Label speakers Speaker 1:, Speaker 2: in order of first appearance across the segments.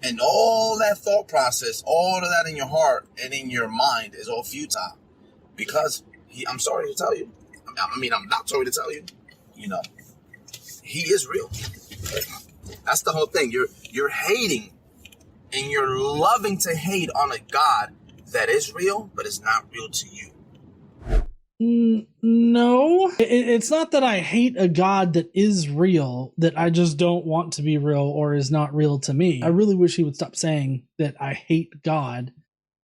Speaker 1: And all that thought process, all of that in your heart and in your mind is all futile. Because I'm sorry to tell you. I'm not sorry to tell you. He is real. That's the whole thing. You're hating and you're loving to hate on a God that is real, but is not real to you.
Speaker 2: No, it's not that I hate a God that is real, that I just don't want to be real or is not real to me. I really wish he would stop saying that I hate God.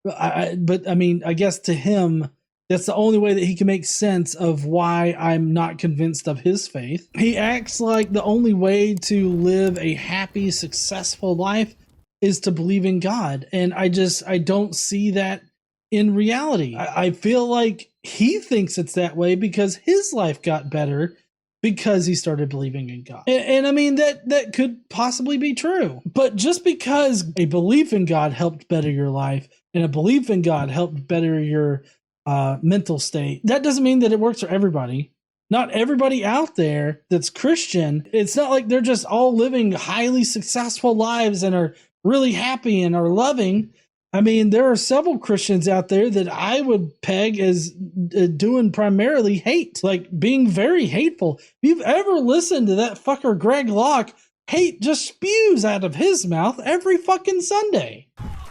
Speaker 2: But I guess to him, that's the only way that he can make sense of why I'm not convinced of his faith. He acts like the only way to live a happy, successful life is to believe in God. And I don't see that in reality. I feel like he thinks it's that way because his life got better because he started believing in God. And I mean, that could possibly be true. But just because a belief in God helped better your life and a belief in God helped better your mental state, that doesn't mean that it works for everybody. Not everybody out there that's Christian, it's not like they're just all living highly successful lives and are really happy and are loving. I mean, there are several Christians out there that I would peg as doing primarily hate, like being very hateful. If you've ever listened to that fucker Greg Locke, hate just spews out of his mouth every fucking Sunday.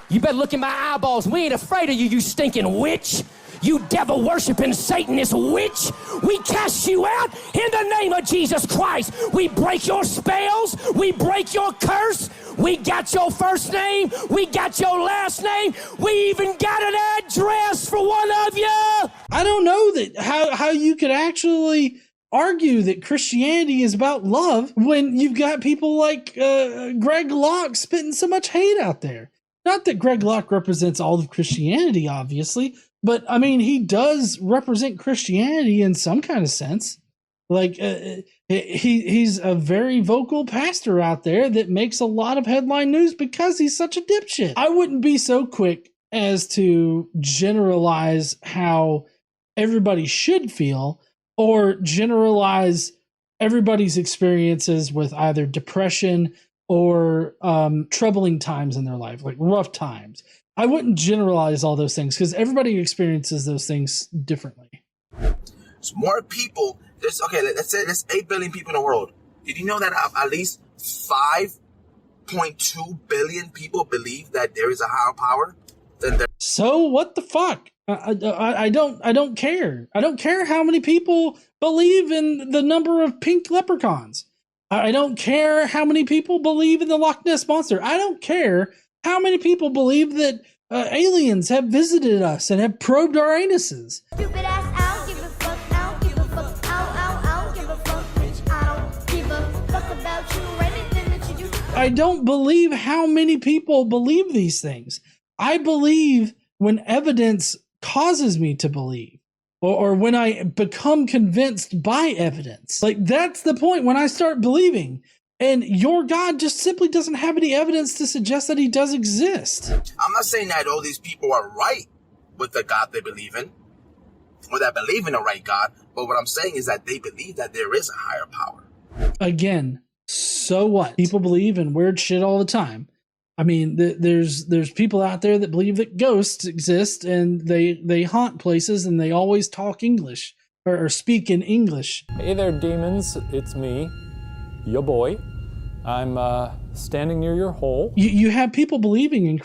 Speaker 3: You better look in my eyeballs. We ain't afraid of you, you stinking witch. You devil-worshiping Satanist witch. We cast you out in the name of Jesus Christ. We break your spells. We break your curse. We got your first name. We got your last name. We even got an address for one of you.
Speaker 2: I don't know that how you could actually argue that Christianity is about love when you've got people like Greg Locke spitting so much hate out there. Not that Greg Locke represents all of Christianity, obviously, but I mean, he does represent Christianity in some kind of sense. Like he's a very vocal pastor out there that makes a lot of headline news because he's such a dipshit. I wouldn't be so quick as to generalize how everybody should feel or generalize everybody's experiences with either depression or troubling times in their life, like rough times. I wouldn't generalize all those things because everybody experiences those things differently.
Speaker 1: So more people, let's say there's 8 billion people in the world. Did you know that at least 5.2 billion people believe that there is a higher power?
Speaker 2: So what the fuck? I don't care. I don't care how many people believe in the number of pink leprechauns. I don't care how many people believe in the Loch Ness Monster. I don't care how many people believe that aliens have visited us and have probed our anuses.
Speaker 4: Stupid ass, I don't give a fuck, I don't give a fuck, I don't give a fuck, bitch, I don't give a fuck about you or anything that you do.
Speaker 2: I don't believe how many people believe these things. I believe when evidence causes me to believe. Or when I become convinced by evidence. Like, that's the point when I start believing. And your God just simply doesn't have any evidence to suggest that he does exist.
Speaker 1: I'm not saying that all these people are right with the God they believe in, or that believe in the right God, but what I'm saying is that they believe that there is a higher power.
Speaker 2: Again, so what? People believe in weird shit all the time. I mean, there's people out there that believe that ghosts exist and they haunt places and they always talk English or speak in English.
Speaker 5: Hey there, demons. It's me, your boy. I'm standing near your hole.
Speaker 2: You have people believing in.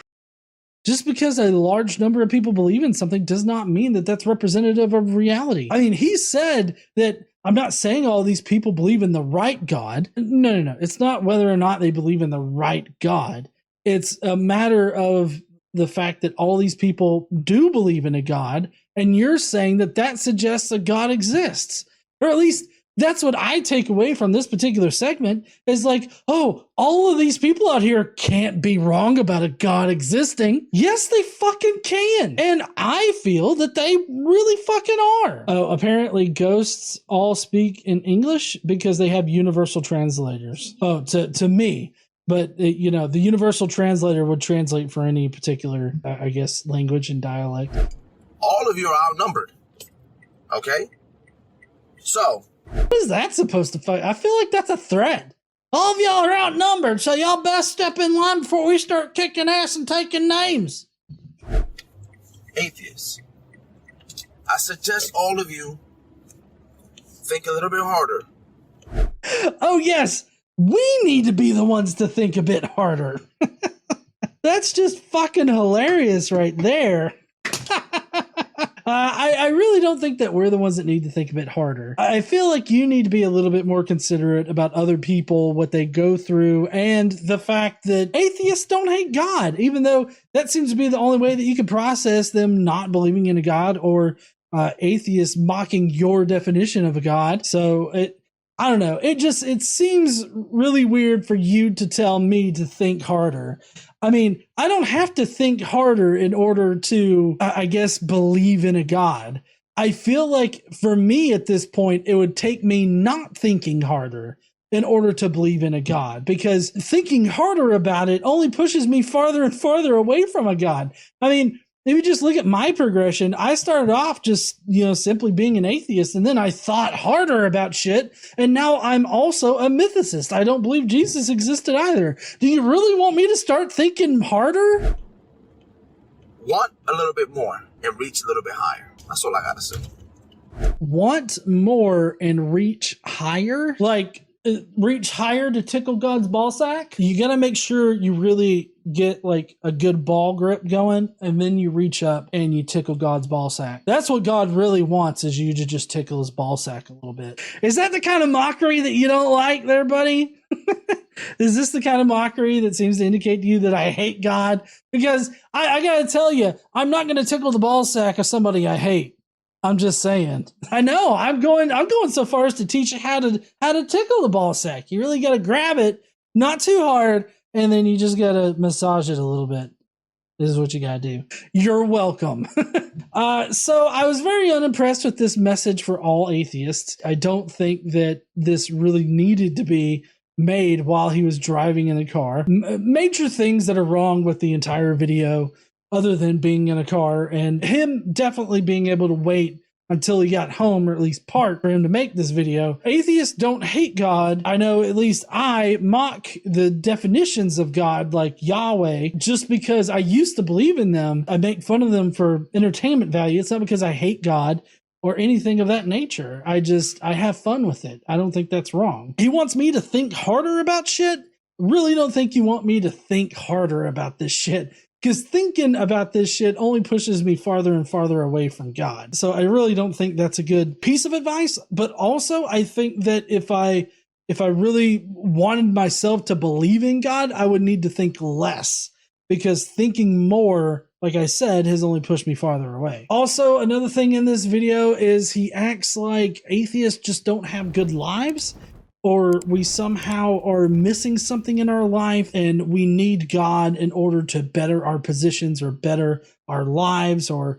Speaker 2: Just because a large number of people believe in something does not mean that that's representative of reality. I mean, he said that I'm not saying all these people believe in the right God. No. It's not whether or not they believe in the right God. It's a matter of the fact that all these people do believe in a God, and you're saying that that suggests a God exists. Or at least that's what I take away from this particular segment, is like, oh, all of these people out here can't be wrong about a God existing. Yes, they fucking can. And I feel that they really fucking are. Oh, apparently ghosts all speak in English because they have universal translators. Oh, to me. But, the universal translator would translate for any particular, I guess, language and dialect.
Speaker 1: All of you are outnumbered. Okay? So.
Speaker 2: What is that supposed to fight? I feel like that's a threat. All of y'all are outnumbered, so y'all best step in line before we start kicking ass and taking names.
Speaker 1: Atheists, I suggest all of you think a little bit harder.
Speaker 2: Oh, yes, we need to be the ones to think a bit harder. That's just fucking hilarious right there. I really don't think that we're the ones that need to think a bit harder. I feel like you need to be a little bit more considerate about other people, what they go through, and the fact that atheists don't hate God, even though that seems to be the only way that you can process them not believing in a God, or atheists mocking your definition of a God. So I don't know. It seems really weird for you to tell me to think harder. I mean, I don't have to think harder in order to, I guess, believe in a God. I feel like for me at this point, it would take me not thinking harder in order to believe in a God, because thinking harder about it only pushes me farther and farther away from a God. I mean, if you just look at my progression, I started off just, simply being an atheist, and then I thought harder about shit, and now I'm also a mythicist. I don't believe Jesus existed either. Do you really want me to start thinking harder?
Speaker 1: Want a little bit more and reach a little bit higher. That's all I gotta say.
Speaker 2: Want more and reach higher? Like, reach higher to tickle God's ball sack? You gotta make sure you really get like a good ball grip going, and then you reach up and you tickle God's ball sack. That's what God really wants, is you to just tickle his ball sack a little bit. Is that the kind of mockery that you don't like there, buddy? Is this the kind of mockery that seems to indicate to you that I hate God? Because I gotta tell you, I'm not gonna tickle the ball sack of somebody I hate. I'm just saying. I know. I'm going so far as to teach you how to tickle the ball sack. You really got to grab it, not too hard, and then you just got to massage it a little bit. This is what you got to do. You're welcome. So I was very unimpressed with this message for all atheists. I don't think that this really needed to be made while he was driving in a car. Major things that are wrong with the entire video, other than being in a car, and him definitely being able to wait until he got home, or at least parked, for him to make this video. Atheists don't hate God. I know at least I mock the definitions of God, like Yahweh, just because I used to believe in them. I make fun of them for entertainment value. It's not because I hate God or anything of that nature. I have fun with it. I don't think that's wrong. He wants me to think harder about shit? Really don't think you want me to think harder about this shit, because thinking about this shit only pushes me farther and farther away from God. So I really don't think that's a good piece of advice. But also, I think that if I really wanted myself to believe in God, I would need to think less, because thinking more, like I said, has only pushed me farther away. Also, another thing in this video is he acts like atheists just don't have good lives, or we somehow are missing something in our life and we need God in order to better our positions or better our lives, or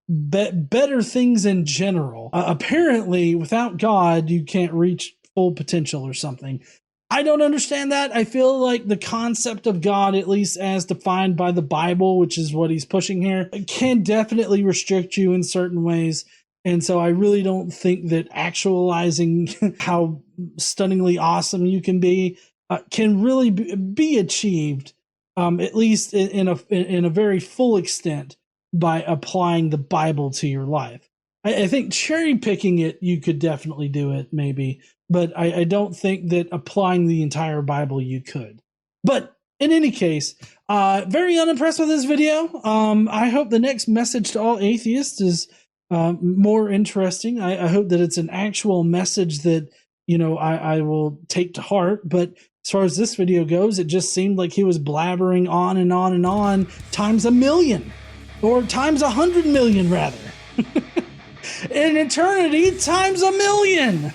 Speaker 2: better things in general. Apparently, without God, you can't reach full potential or something. I don't understand that. I feel like the concept of God, at least as defined by the Bible, which is what he's pushing here, can definitely restrict you in certain ways. And so I really don't think that actualizing how stunningly awesome you can be can really be achieved, at least in a very full extent, by applying the Bible to your life. I think cherry picking it, you could definitely do it, maybe, but I don't think that applying the entire Bible you could. But in any case, very unimpressed with this video. I hope the next message to all atheists is more interesting. I hope that it's an actual message that, I will take to heart. But as far as this video goes, it just seemed like he was blabbering on and on and on times 1,000,000, or times 100 million rather. In eternity times 1,000,000.